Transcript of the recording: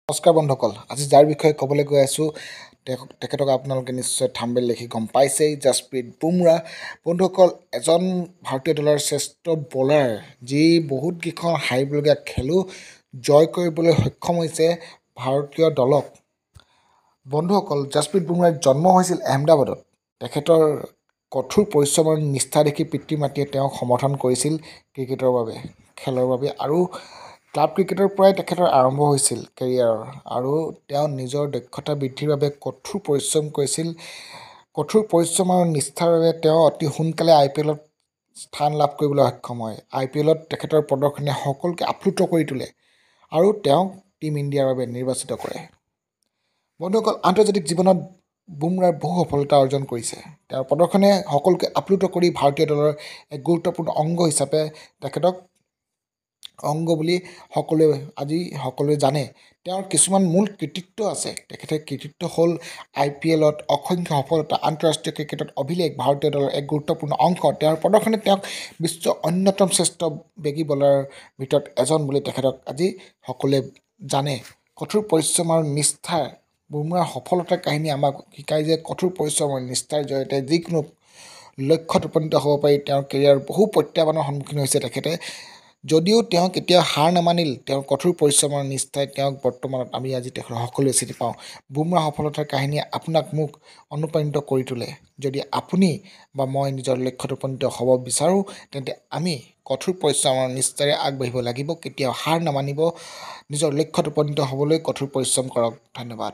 নমস্কাৰ বন্ধুসকল, আজি যাৰ বিষয়ে ক'বলৈ গৈ আছোঁ তেখেতক আপোনালোকে নিশ্চয় থাম্বনেইল দেখি গম পাইছেই। জাসপ্ৰীত বুমৰাহ বন্ধুসকল এজন ভাৰতীয় দলৰ শ্ৰেষ্ঠ বলাৰ, যি বহুতকেইখন হাৰিবলগীয়া খেলো জয় কৰিবলৈ সক্ষম হৈছে ভাৰতীয় দলক। বন্ধুসকল, জাসপ্ৰীত বুমৰাহৰ জন্ম হৈছিল আহমেদাবাদত। তেখেতৰ কঠোৰ পৰিশ্ৰম আৰু নিষ্ঠা দেখি পিতৃ মাতৃয়ে তেওঁক সমৰ্থন কৰিছিল ক্ৰিকেটৰ বাবে, খেলৰ বাবে। আৰু ক্লাব ক্ৰিকেটৰ পৰাই তেখেতৰ আৰম্ভ হৈছিল কেৰিয়াৰৰ, আৰু তেওঁ নিজৰ দক্ষতা বৃদ্ধিৰ বাবে কঠোৰ পৰিশ্ৰম কৰিছিল। কঠোৰ পৰিশ্ৰম আৰু নিষ্ঠাৰ বাবে তেওঁ অতি সোনকালে IPLত স্থান লাভ কৰিবলৈ সক্ষম হয়। IPLত তেখেতৰ প্ৰদৰ্শনে সকলোকে আপ্লুত কৰি তোলে আৰু তেওঁক টীম ইণ্ডিয়াৰ বাবে নিৰ্বাচিত কৰে। বন্ধুসকল, আন্তৰ্জাতিক জীৱনত বুমৰাহ বহু সফলতা অৰ্জন কৰিছে। তেওঁৰ প্ৰদৰ্শনে সকলোকে আপ্লুত কৰি ভাৰতীয় দলৰ এক গুৰুত্বপূৰ্ণ অংগ হিচাপে তেখেতক অংগ বুলি সকলোৱে জানে। তেওঁৰ কিছুমান মূল কৃতিত্ব আছে। তেখেতৰ কৃতিত্ব হ'ল IPLত অসংখ্য সফলতা, আন্তঃৰাষ্ট্ৰীয় ক্ৰিকেটত অভিলেখ, ভাৰতীয় দলৰ এক গুৰুত্বপূৰ্ণ অংশ। তেওঁৰ প্ৰদৰ্শনে তেওঁক বিশ্বৰ অন্যতম শ্ৰেষ্ঠ বেগী বলাৰৰ ভিতৰত এজন বুলি তেখেতক আজি সকলোৱে জানে। কঠোৰ পৰিশ্ৰম আৰু নিষ্ঠাৰ বুমৰাহৰ সফলতাৰ কাহিনী আমাক শিকায় যে কঠোৰ পৰিশ্ৰম আৰু নিষ্ঠাৰ জৰিয়তে যিকোনো লক্ষ্যত উপনীত হ'ব পাৰি। তেওঁৰ কেৰিয়াৰ বহু প্ৰত্যাহ্বানৰ সন্মুখীন হৈছে তেখেতে, যদিও তেওঁ কেতিয়াও হাৰ নামানিল। তেওঁৰ কঠোৰ পৰিশ্ৰম আৰু নিষ্ঠাই তেওঁক বৰ্তমানত আমি আজি তেখেতক সকলোৱে চিনি পাওঁ। বুমৰাহৰ সফলতাৰ কাহিনীয়ে আপোনাক মোক অনুপ্ৰাণিত কৰি তোলে। যদি আপুনি বা মই নিজৰ লক্ষ্যত উপনীত হ'ব বিচাৰোঁ, তেন্তে আমি কঠোৰ পৰিশ্ৰম আৰু নিষ্ঠাৰে আগবাঢ়িব লাগিব। কেতিয়াও হাৰ নামানিব। নিজৰ লক্ষ্যত উপনীত হ'বলৈ কঠোৰ পৰিশ্ৰম কৰক। ধন্যবাদ।